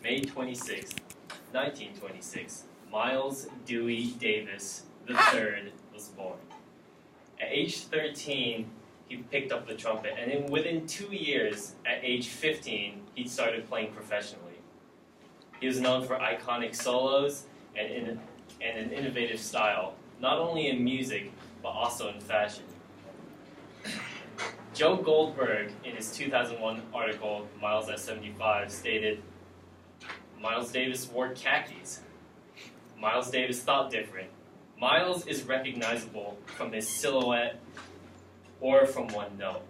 May 26, 1926, Miles Dewey Davis III was born. At age 13, he picked up the trumpet, and within 2 years, at age 15, he started playing professionally. He was known for iconic solos and an innovative style, not only in music, but also in fashion. Joe Goldberg, in his 2001 article, Miles at 75, stated, Miles Davis wore khakis. Miles Davis thought different. Miles is recognizable from his silhouette or from one note.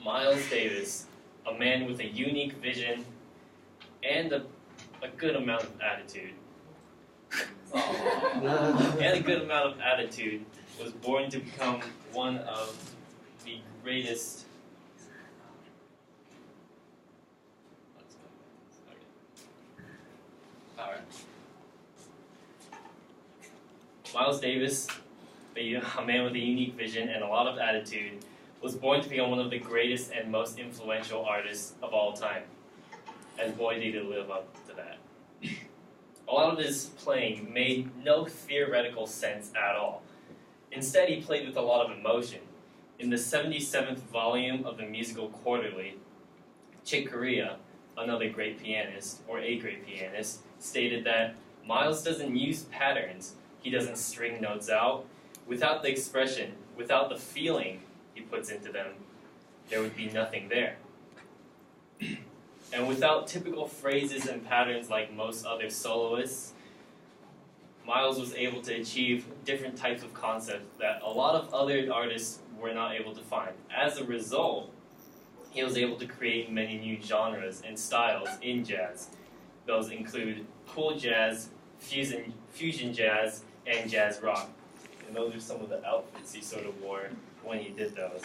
Miles Davis, a man with a unique vision and a good amount of attitude. Was born to become one of the greatest. Alright. Miles Davis, a man with a unique vision and a lot of attitude, was born to become one of the greatest and most influential artists of all time. And boy, did he live up to that. A lot of his playing made no theoretical sense at all. Instead, he played with a lot of emotion. In the 77th volume of the Musical Quarterly, Chick Corea, another great pianist, or a great pianist, stated that Miles doesn't use patterns. He doesn't string notes out. Without the expression, without the feeling he puts into them, there would be nothing there. And without typical phrases and patterns like most other soloists, Miles was able to achieve different types of concepts that a lot of other artists were not able to find. As a result, he was able to create many new genres and styles in jazz. Those include cool jazz, fusion jazz, and jazz rock. And those are some of the outfits he sort of wore when he did those.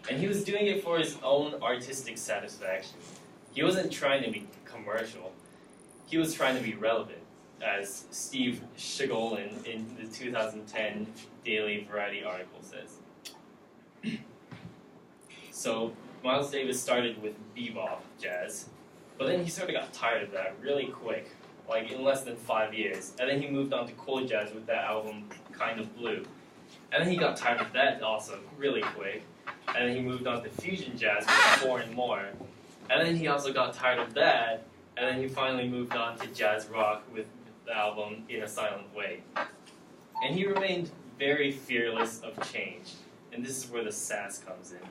And he was doing it for his own artistic satisfaction. He wasn't trying to be commercial. He was trying to be relevant, as Steve Shigolin in the 2010 Daily Variety article says. So Miles Davis started with bebop jazz, but then he sort of got tired of that really quick, like in less than 5 years. And then he moved on to cool jazz with that album, Kind of Blue. And then he got tired of that also really quick. And then he moved on to fusion jazz with More and More. And then he also got tired of that. And then he finally moved on to jazz rock with the album In a Silent Way. And he remained very fearless of change. And this is where the sass comes in.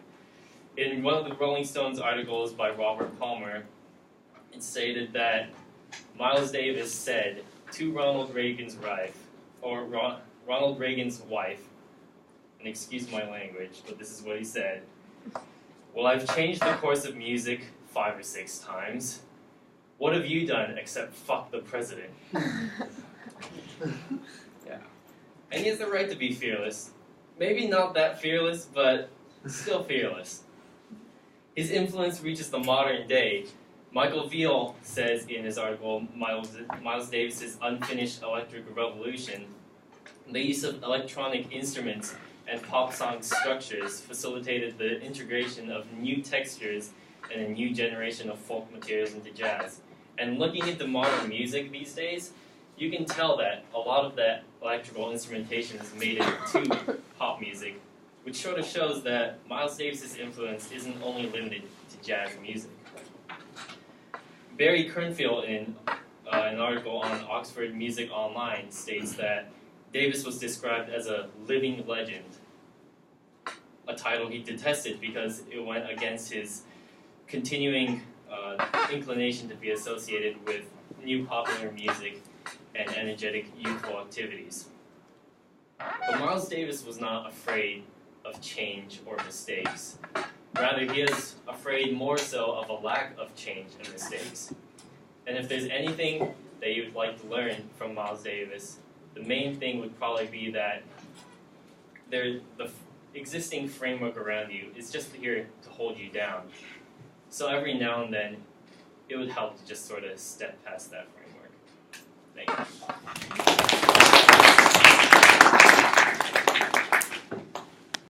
In one of the Rolling Stones articles by Robert Palmer, it stated that Miles Davis said to Ronald Reagan's wife, and excuse my language, but this is what he said, "Well, I've changed the course of music 5 or 6 times. What have you done except fuck the president?" Yeah. And he has the right to be fearless. Maybe not that fearless, but still fearless. His influence reaches the modern day. Michael Veal says in his article, Miles Davis's Unfinished Electric Revolution, the use of electronic instruments and pop song structures facilitated the integration of new textures and a new generation of folk materials into jazz. And looking into modern music these days, you can tell that a lot of that electrical instrumentation is made into pop music, which sort of shows that Miles Davis's influence isn't only limited to jazz music. Barry Kernfield, in an article on Oxford Music Online, states that Davis was described as a living legend, a title he detested because it went against his continuing inclination to be associated with new popular music and energetic youthful activities. But Miles Davis was not afraid of change or mistakes. Rather, he is afraid more so of a lack of change and mistakes. And if there's anything that you would like to learn from Miles Davis, the main thing would probably be that the existing framework around you is just here to hold you down. So every now and then, it would help to just sort of step past that framework. Thank you.